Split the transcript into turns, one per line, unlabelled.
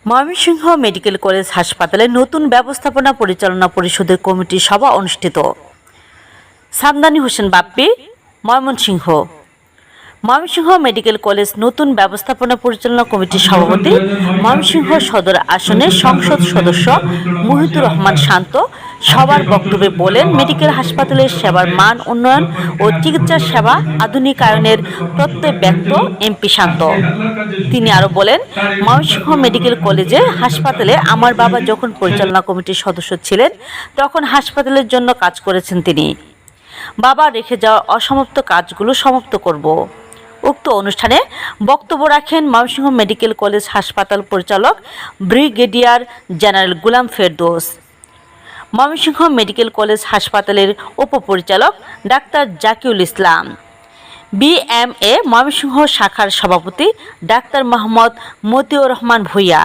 Mymensingh medical college হাসপাতালে নতুন ব্যবস্থাপনা পরিচালনা পরিষদের কমিটির সভা অনুষ্ঠিত। সামদানি হোসেন বাপ্পি, ময়মনসিংহ। ময়মনসিংহ মেডিকেল কলেজ নতুন ব্যবস্থাপনা পরিচালনা কমিটির সভাপতি, ময়মনসিংহ সদর আসনের সংসদ সদস্য মুহিতুর রহমান শান্ত সবার বক্তব্যে বলেন, মেডিকেল হাসপাতালের সেবার মান উন্নয়ন ও চিকিৎসা সেবা আধুনিকায়নের প্রত্যয় ব্যক্ত এমপি শান্ত। তিনি আরও বলেন, ময়মনসিংহ মেডিকেল কলেজে হাসপাতালে আমার বাবা যখন পরিচালনা কমিটির সদস্য ছিলেন তখন হাসপাতালের জন্য কাজ করেছেন তিনি। বাবা রেখে যাওয়া অসমাপ্ত কাজগুলো সমাপ্ত করব। উক্ত অনুষ্ঠানে বক্তব্য রাখেন ময়মনসিংহ মেডিকেল কলেজ হাসপাতাল পরিচালক ব্রিগেডিয়ার জেনারেল গোলাম ফেরদৌস, ময়মনসিংহ মেডিকেল কলেজ হাসপাতালের উপপরিচালক ডাক্তার জাকিউল ইসলাম, বিএমএ ময়মনসিংহ শাখার সভাপতি ডাক্তার মোহাম্মদ মতিউর রহমান ভূঁইয়া।